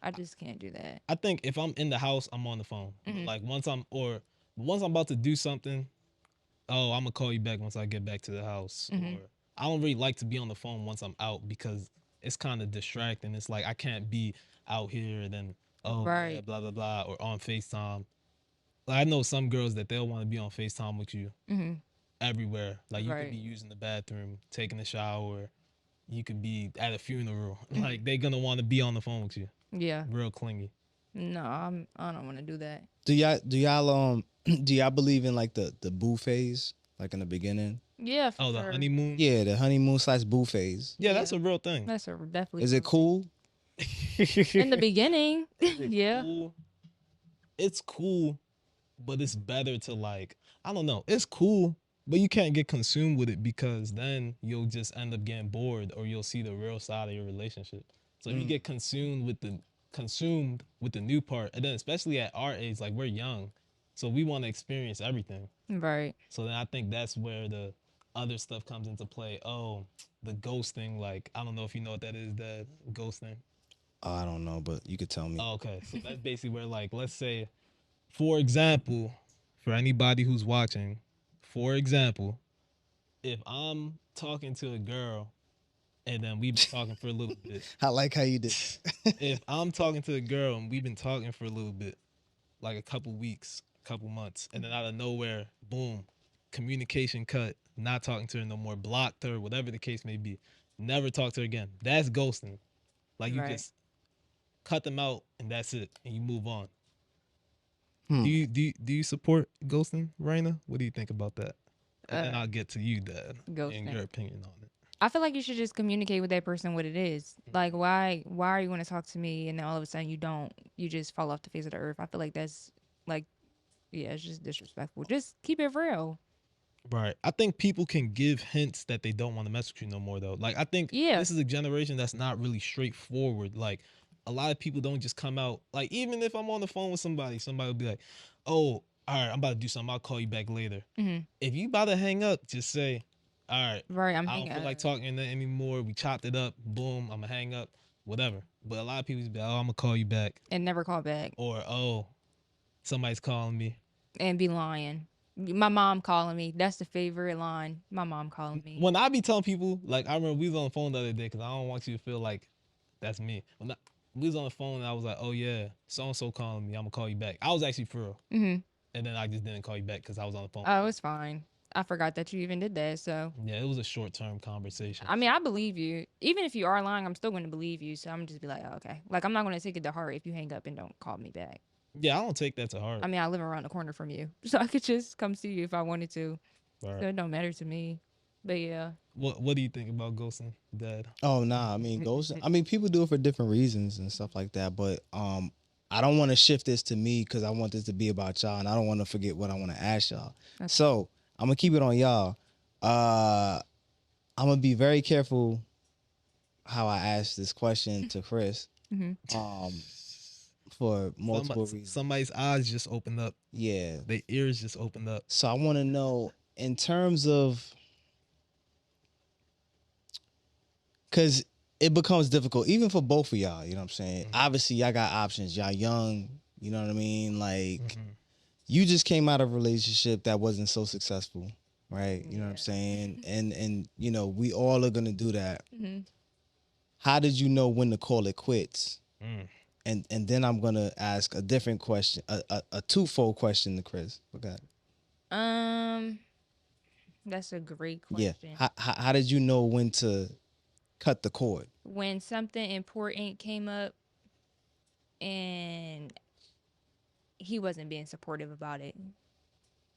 I just can't do that. I think if I'm in the house, I'm on the phone. But like once I'm about to do something, oh, I'm gonna call you back once I get back to the house. Or I don't really like to be on the phone once I'm out because it's kind of distracting. It's like I can't be out here and then oh yeah, Right. blah blah blah, or on FaceTime. Like I know some girls that they'll want to be on FaceTime with you everywhere. Like you could be Right. using the bathroom, taking a shower, you could be at a funeral. Like they gonna want to be on the phone with you. Yeah. Real clingy. No, I don't want to do that. Do y'all do y'all believe in like the boo phase, like in the beginning? Yeah, for Oh, the sure. honeymoon. Yeah, the honeymoon slash boo phase. Yeah, that's Yeah. a real thing. That's a definitely Is it real thing. cool? In the beginning, Is it yeah. cool? It's cool, but it's better to like I don't know. It's cool, but you can't get consumed with it because then you'll just end up getting bored or you'll see the real side of your relationship. So if you get consumed with the new part, and then especially at our age, like we're young, so we want to experience everything. Right. So then I think that's where the other stuff comes into play. Oh, the ghosting, like I don't know if you know what that is, that ghosting. Oh, I don't know, but you could tell me. Oh, okay. So that's basically where like let's say for example, for anybody who's watching, for example, if I'm talking to a girl and then we've been talking for a little bit, I like how you did. if I'm talking to a girl and we've been talking for a little bit, like a couple weeks, couple months, and then out of nowhere, boom, communication cut, not talking to her no more, blocked her, whatever the case may be, never talk to her again. That's ghosting. Like you Right. just cut them out and that's it, and you move on. Hmm. Do you support ghosting, Raina? What do you think about that? And then Uh, I'll get to you, Dad, and ghosting. your opinion on it. I feel like you should just communicate with that person what it is. Like, why are you going to talk to me and then all of a sudden you don't? You just fall off the face of the earth. I feel like that's like, yeah, it's just disrespectful. Just keep it real. Right. I think people can give hints that they don't want to mess with you no more though. Like I think Yeah. this is a generation that's not really straightforward. Like a lot of people don't just come out. Like even if I'm on the phone with somebody will be like, "Oh, all right, I'm about to do something. I'll call you back later." If you about to hang up, just say, "All right, Right. I'm I don't hanging. feel like talking anymore. We chopped it up. Boom, I'm gonna hang up. Whatever." But a lot of people just be like, "Oh, I'm gonna call you back," And never call back or "Oh, somebody's calling me." and be lying. My mom calling me. That's the favorite line. My mom calling me. When I be telling people, like I remember we was on the phone the other day because I don't want you to feel like that's me. We was on the phone and I was like, oh yeah, so and so calling me. I'm gonna call you back. I was actually for real, and then I just didn't call you back because I was on the phone with Oh, it's fine. I forgot that you even did that. So, them. Yeah, it was a short term conversation. I mean, I believe you. Even if you are lying, I'm still going to believe you. So I'm just be like, oh, okay. Like I'm not going to take it to heart if you hang up and don't call me back. Yeah, I don't take that to heart. I mean, I live around the corner from you, so I could just come see you if I wanted to. Right. So it don't matter to me. But yeah, What do you think about ghosting, Dad? Oh nah, I mean ghost. I mean people do it for different reasons and stuff like that. But I don't want to shift this to me because I want this to be about y'all, and I don't want to forget what I want to ask y'all. okay. So I'm gonna keep it on y'all. Uh, I'm gonna be very careful how I ask this question to Chris. Um, for multiple reasons. Somebody's eyes just opened up. Yeah. Their ears just opened up. So I want to know in terms of because it becomes difficult even for both of y'all. You know what I'm saying? Obviously, y'all got options. Y'all young. You know what I mean? Like you just came out of a relationship that wasn't so successful, right? You know what I'm saying? And you know we all are gonna do that. How did you know when to call it quits? And then I'm gonna ask a different question, a twofold question to Chris. Okay. Um, that's a great Yeah. question. How did you know when to cut the cord? When something important came up and he wasn't being supportive about it.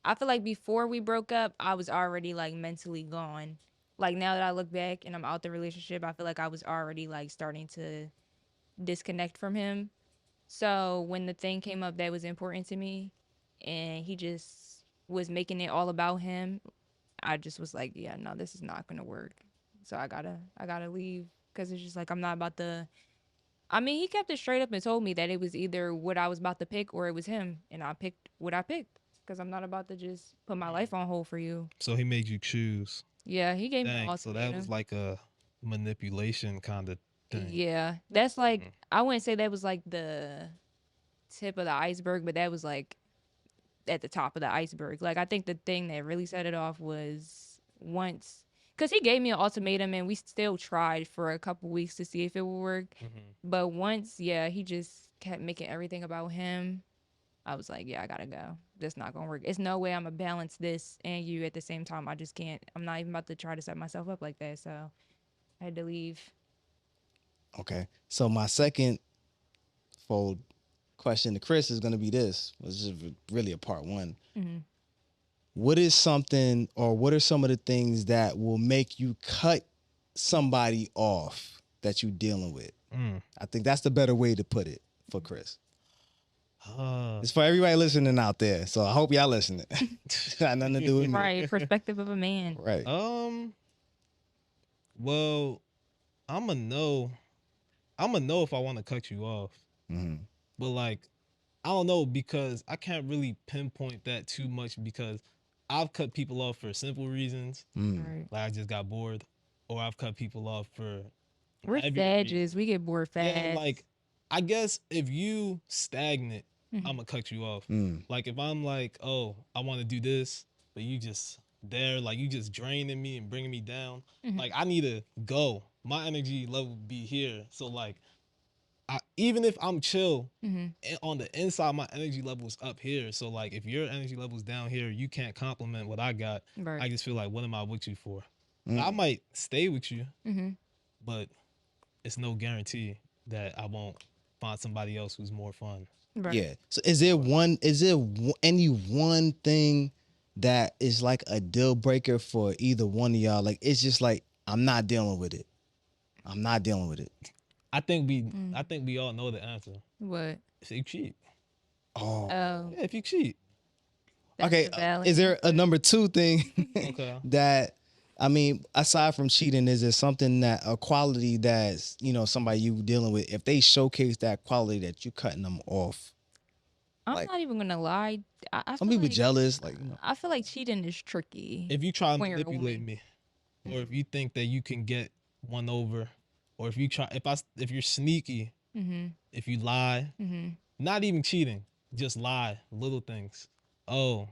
I feel like before we broke up, I was already like mentally gone. Like now that I look back and I'm out the relationship, I feel like I was already like starting to disconnect from him. So when the thing came up that was important to me and he just was making it all about him, I just was like, yeah, no, this is not going to work. So I got to leave cuz it's just like I'm not about to. I mean, he kept it straight up and told me that it was either what I was about to pick or it was him, and I picked what I picked cuz I'm not about to just put my life on hold for you. So he made you choose. Yeah, he gave me an Dang. So that was ultimatum. like a manipulation kind of everything. Yeah, that's like I wouldn't say that was like the tip of the iceberg, but that was like at the top of the iceberg. Like I think the thing that really set it off was once because he gave me an ultimatum and we still tried for a couple weeks to see if it would work. But once, yeah, he just kept making everything about him. I was like, yeah, I gotta go. That's not gonna work. It's no way I'm gonna balance this and you at the same time. I just can't. I'm not even about to try to set myself up like that. So I had to leave. Okay. So my second fold question to Chris is gonna be this, which is really a part one. What is something or what are some of the things that will make you cut somebody off that you're dealing with? I think that's the better way to put it for Chris. It's for everybody listening out there. So I hope y'all listening. Got nothing to do with me. Right, perspective of a man. Right. Well, I'ma know if I want to cut you off. But like, I don't know because I can't really pinpoint that too much because I've cut people off for simple reasons, Right. like I just got bored, or I've cut people off for We're heavy sages. We get bored fast. Yeah, like I guess if you stagnant, I'm gonna cut you off. Like if I'm like, oh, I want to do this, but you just there, like you just draining me and bringing me down. Like I need to go. My energy level be here. So like, even if I'm chill, on the inside, my energy level is up here. So like, if your energy level is down here, you can't compliment what I got. Right. I just feel like, what am I with you for? I might stay with you, but it's no guarantee that I won't find somebody else who's more fun. Right. Yeah. So is there any one thing that is like a deal breaker for either one of y'all? Like it's just like I'm not dealing with it. I'm not dealing with it. I think we all know the answer. What? If you cheat. Oh. Yeah, if you cheat. That's Okay. a valid Is there a answer. number two thing Okay. that I mean, aside from cheating, is there something that a quality that's somebody you dealing with? If they showcase that quality, that you cutting them off. I'm like- not even gonna lie. I Some feel people like, jealous, like I feel like cheating is tricky. If you try to when you're a manipulate woman. me, or if you think that you can get one over, or if you try, if you're sneaky, if you lie, not even cheating, just lie, little things. Oh,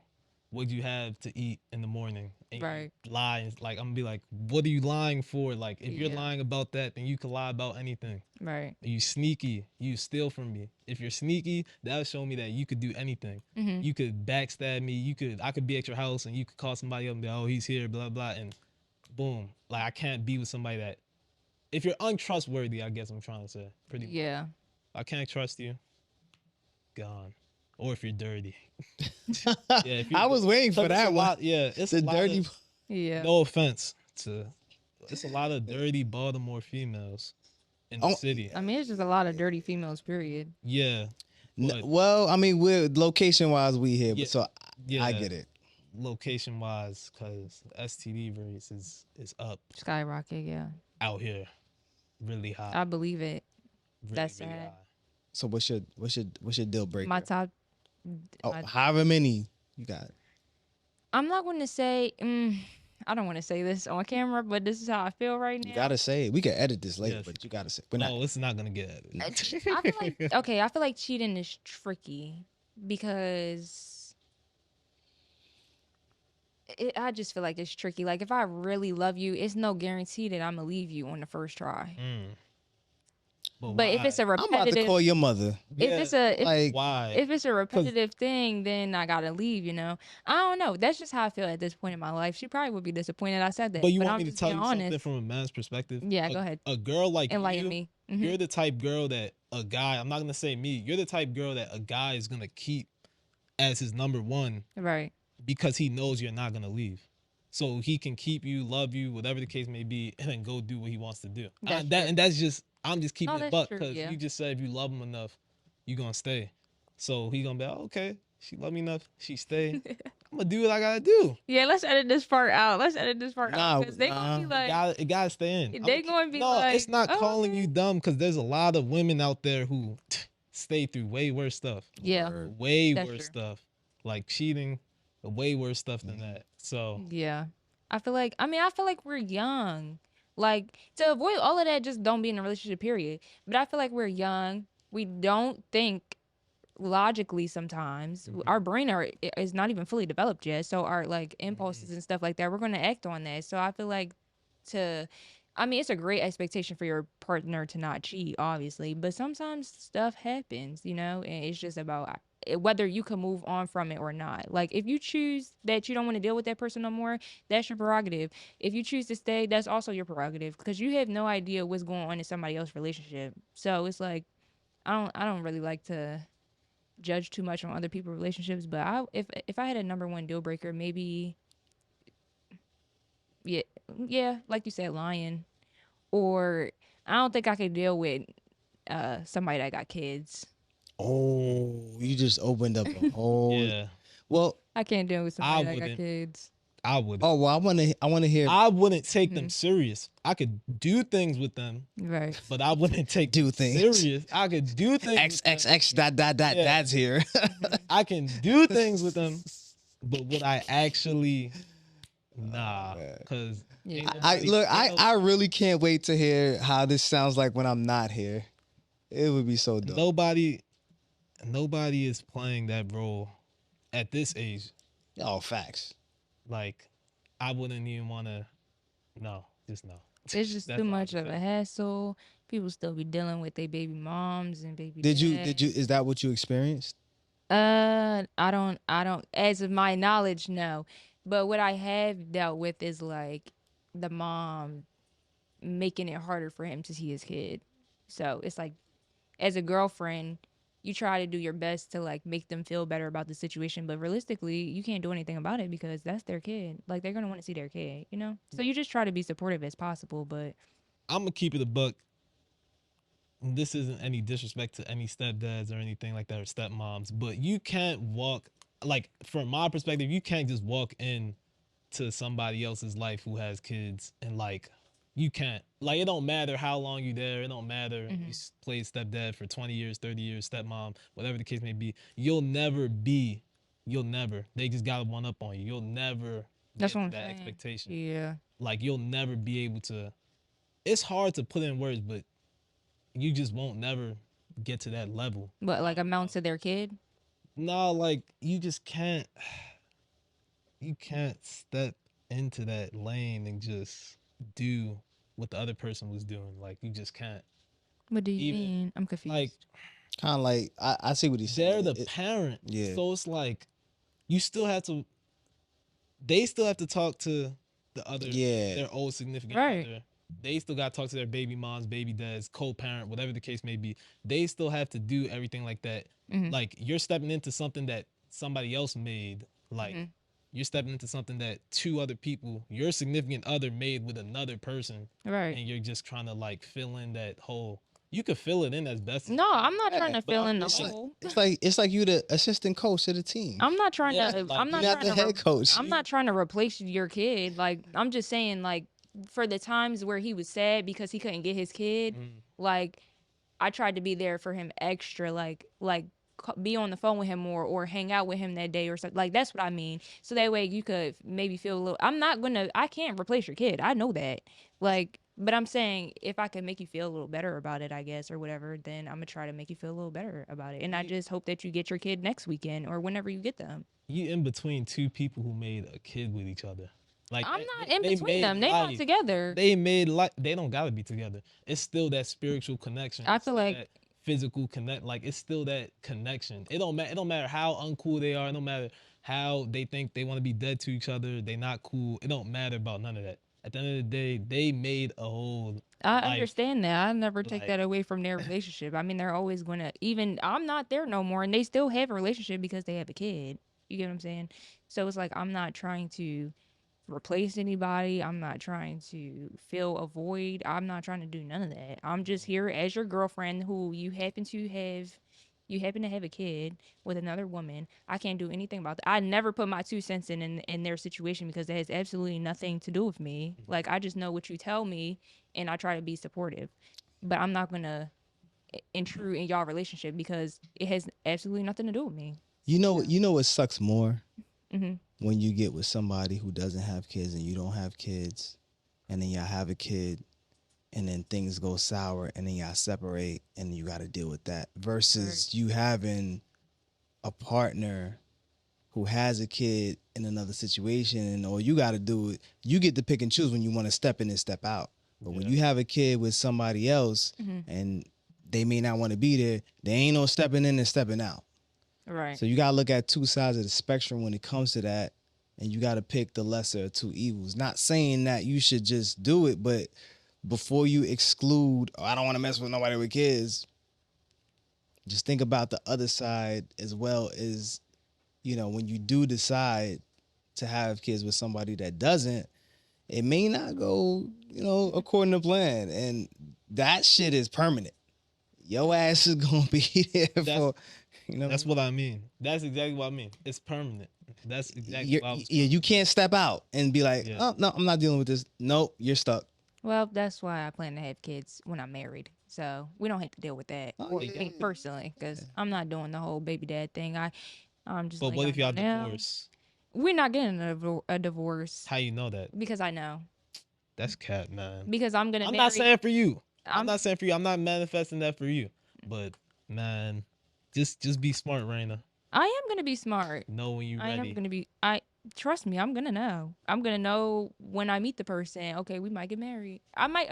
what'd you have to eat in the morning? And Right. you lie, and like I'm gonna be like, what are you lying for? Like if you're Yeah. lying about that, then you can lie about anything. Right. You sneaky, you steal from me. If you're sneaky, that'll show me that you could do anything. You could backstab me. I could be at your house and you could call somebody up and be, oh, he's here, blah blah, and boom. Like I can't be with somebody that, if you're untrustworthy, I guess I'm trying to say, pretty much. Yeah. I can't trust you. Gone. Or if you're dirty. Yeah, if I was waiting for it's that a one. lot, yeah, it's The a lot dirty. of, Yeah. no offense to, it's a lot of dirty Baltimore females in the Oh, city. I mean, it's just a lot of dirty females. Period. Yeah. But Well, I mean, we're location wise, we here, Yeah, but so yeah. I get it. location wise, because STD rates is up Skyrocket. Yeah. out here, really high. I believe it. Really, that's really sad. high. So what's your deal breaker? My top. Oh, my- however many you got. I'm not going to say. I don't want to say this on camera, but this is how I feel right now. You gotta say it. We can edit this later, Yes. but you gotta say. We're not. No, it's not gonna get edited. I feel like okay. I feel like cheating is tricky because I just feel like it's tricky. Like if I really love you, it's no guarantee that I'm gonna leave you on the first try. But if it's a I'm about to repetitive, call your mother. Like, why? if it's a repetitive thing, then I gotta leave. I don't know. That's just how I feel at this point in my life. She probably would be disappointed I said that. But you want I'm me to just tell being you something honest. from a man's perspective? Yeah, go ahead. A girl like Enlighten you, me. you're the type girl that a guy, I'm not gonna say me, you're the type girl that a guy is gonna keep as his number one Right. because he knows you're not gonna leave. So he can keep you, love you, whatever the case may be, and then go do what he wants to do. That's And that's just, I'm just keeping No, it that's buck true, because yeah. you just said if you love him enough, you gonna stay. So he gonna be like, okay, she love me enough, she stay. I'm gonna do what I gotta do. Yeah, let's edit this part out. Let's edit this part Nah, out because they gonna be like, It gotta stay in. They gonna be no, it's like, not "Oh, calling okay." you dumb because there's a lot of women out there who stay through way worse stuff. yeah, Way That's worse true. stuff. Like cheating, way worse stuff than that. So yeah. I feel like we're young. Like, to avoid all of that, just don't be in a relationship, period. But I feel like we're young. We don't think logically sometimes. Our brain is not even fully developed yet. So our like impulses and stuff like that, we're going to act on that. So I feel like to I mean, it's a great expectation for your partner to not cheat, obviously, but sometimes stuff happens, and it's just about whether you can move on from it or not. Like, if you choose that you don't want to deal with that person no more, that's your prerogative. If you choose to stay, that's also your prerogative because you have no idea what's going on in somebody else's relationship. So it's like I don't really like to judge too much on other people's relationships, but if I had a number one deal breaker, maybe yeah, yeah, like you said, lying. Or I don't think I could deal with somebody that got kids. Oh, you just opened up a whole. Yeah, Well, I can't deal with I somebody that got wouldn't. kids. I would. oh well, I want to hear I wouldn't take them Mhm. serious. I could do things with them, Right. but I wouldn't take Do them things. serious. I could do things X with them. X X dot Yeah. dad's here. I can do things with them, but would I actually? Nah, man. because Yeah. I really can't wait to hear how this sounds like when I'm not here. It would be so dope. nobody is playing that role at this age. Oh, facts. Like, I wouldn't even want to. No, just no. It's just That's too all I much can of say. a hassle. People still be dealing with their baby moms and baby Did you dads. is that what you experienced? I don't, as of my knowledge, no. But what I have dealt with is like the mom making it harder for him to see his kid. So it's like, as a girlfriend, you try to do your best to like make them feel better about the situation, but realistically, you can't do anything about it because that's their kid. Like, they're gonna want to see their kid. So you just try to be supportive as possible, but I'm gonna keep it a buck. This isn't any disrespect to any stepdads or anything like that or stepmoms, but you can't walk like from my perspective, you can't just walk in to somebody else's life who has kids and like you can't like it don't matter how long you there, it don't matter you play stepdad for 20 years, 30 years, stepmom, whatever the case may be, you'll never they just got one up on you, you'll never that's get what to I'm that saying. expectation. Yeah. Like you'll never be able to, it's hard to put in words, but you just won't never get to that level. But like amount to their kid? No, like you can't step into that lane and just do what the other person was doing. Like you just can't. What do you Even mean? I'm confused. like Kind of like I see what he's they're saying. the parent, yeah. so it's like you still have to. They still have to talk to the other, Yeah. their old significant Right. other. They still got to talk to their baby moms, baby dads, co-parent, whatever the case may be. They still have to do everything like that. Like you're stepping into something that somebody else made. Like you're stepping into something that two other people, your significant other, made with another person, Right. and you're just trying to like fill in that hole. You could fill it in as best. No, I'm not trying to but fill I in the feel like- hole. It's like you the assistant coach to the team. I'm not trying Yeah, to. like, I'm You're not not trying the to. head coach. I'm not trying to replace your kid. Like, I'm just saying, like, for the times where he was sad because he couldn't get his kid, like, I tried to be there for him extra, like be on the phone with him more or hang out with him that day or something. Like, that's what I mean. So that way you could maybe feel a little. I can't replace your kid. I know that. Like, but I'm saying if I can make you feel a little better about it, I guess, or whatever, then I'm gonna try to make you feel a little better about it. And I just hope that you get your kid next weekend or whenever you get them. You in between two people who made a kid with each other. Like I'm they- not they- in they between made them. They not life. together. They made like they don't gotta be together. It's still that spiritual connection. I It's feel still like- that physical connect. Like it's still that connection. It don't matter. It don't matter how uncool they are. It don't matter how they think they want to be dead to each other. They not cool. It don't matter about none of that. At the end of the day, they made a whole. I life. understand that. I never take like- that away from their relationship. I mean, they're always gonna. Even I'm not there no more, and they still have a relationship because they have a kid. You get what I'm saying? So it's like I'm not trying to replace anybody. I'm not trying to fill a void. I'm not trying to do none of that. I'm just here as your girlfriend who you happen to have a kid with another woman. I can't do anything about that. I never put my 2 cents in their situation because it has absolutely nothing to do with me. Like, I just know what you tell me and I try to be supportive. But I'm not going to intrude in y'all relationship because it has absolutely nothing to do with me. You know what sucks more? Mhm. When you get with somebody who doesn't have kids and you don't have kids, and then y'all have a kid and then things go sour and then y'all separate and you got to deal with that versus you having a partner who has a kid in another situation and all you got to do it, you get to pick and choose when you want to step in and step out. But when you have a kid with somebody else and they may not want to be there, there ain't no stepping in and stepping out. Right. So you got to look at two sides of the spectrum when it comes to that, and you got to pick the lesser of two evils. Not saying that you should just do it, but before you exclude, oh, I don't want to mess with nobody with kids, just think about the other side as well as, you know, when you do decide to have kids with somebody that doesn't, it may not go, you know, according to plan. And that shit is permanent. Your ass is going to be there for, you know. That's what I mean. That's exactly what I mean. It's permanent. That's exactly what I was Yeah, you can't step out and be like, oh, no, I'm not dealing with this. Nope, you're stuck. Well, that's why I plan to have kids when I'm married. So we don't have to deal with that. Me personally, because I'm not doing the whole baby dad thing. I'm just. But like, what if y'all now, divorce? We're not getting a divorce. How you know that? Because I know. That's cat, man. Because I'm gonna. I'm marry, not saying for you. I'm not saying for you. I'm not manifesting that for you. But man, just be smart, Reina. I am gonna be smart. Know when you're ready. I am gonna be. Trust me. I'm gonna know. I'm gonna know when I meet the person. Okay, we might get married. I might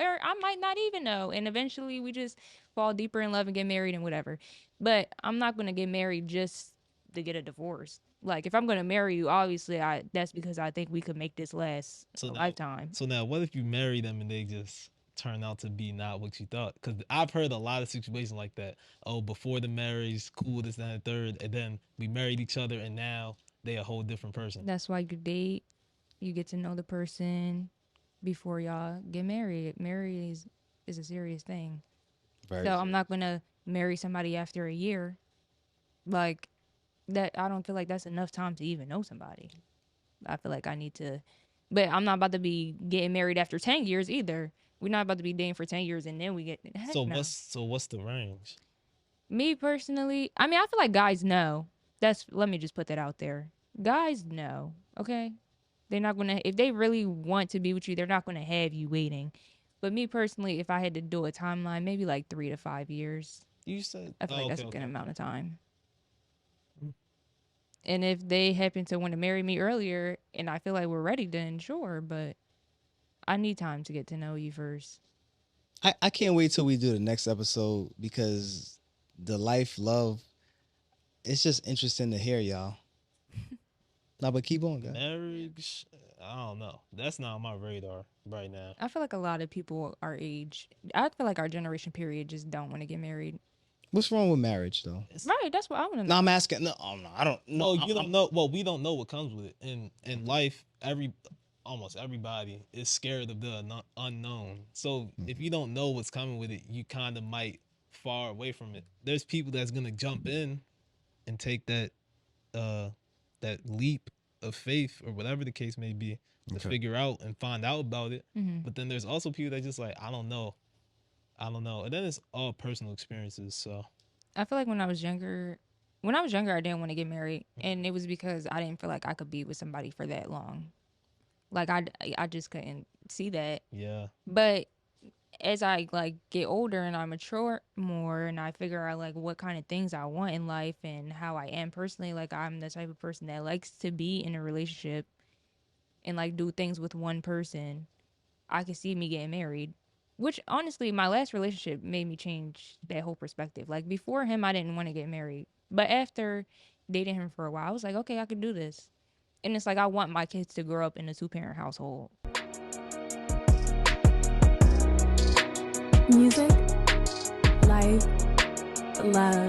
not even know. And eventually, we just fall deeper in love and get married and whatever. But I'm not gonna get married just to get a divorce. Like if I'm gonna marry you, obviously, that's because I think we could make this last a lifetime. So now, what if you marry them and they just turn out to be not what you thought? Because I've heard a lot of situations like that. Oh, before the marriage, cool, this, that, and the third, and then we married each other, and now they a whole different person. That's why you date. You get to know the person before y'all get married. Marriage is a serious thing. Very serious. I'm not gonna marry somebody after a year. Like that, I don't feel like that's enough time to even know somebody. I feel like I need to, but I'm not about to be getting married after 10 years either. We're not about to be dating for 10 years and then we get. What's the range? Me personally, I mean, I feel like guys know. Let me just put that out there. Guys know, okay? They're not gonna, if they really want to be with you, they're not gonna have you waiting. But me personally, if I had to do a timeline, maybe like 3 to 5 years. You said I feel like that's a good amount of time. And if they happen to want to marry me earlier and I feel like we're ready, then sure. But I need time to get to know you first. I can't wait till we do the next episode because the love, it's just interesting to hear, y'all. No, but keep on, guys. Marriage, I don't know. That's not on my radar right now. I feel like a lot of people our age, I feel like our generation period just don't want to get married. What's wrong with marriage, though? Right, that's what I want to know. No, I'm asking. No, I don't know. Oh, you don't know. Well, we don't know what comes with it. In life, almost everybody is scared of the unknown. So if you don't know what's coming with it, you kind of might far away from it. There's people that's gonna jump in and take that leap of faith or whatever the case may be to figure out and find out about it. Mm-hmm. But then there's also people that just like, I don't know. And then it's all personal experiences. So I feel like when I was younger, I didn't want to get married, and it was because I didn't feel like I could be with somebody for that long. Like I just couldn't see that. Yeah. But as I like get older and I mature more and I figure out like what kind of things I want in life and how I am personally, like I'm the type of person that likes to be in a relationship and like do things with one person. I could see me getting married. Which, honestly, my last relationship made me change that whole perspective. Like, before him, I didn't want to get married. But after dating him for a while, I was like, okay, I can do this. And it's like, I want my kids to grow up in a 2-parent household. Music, life, love.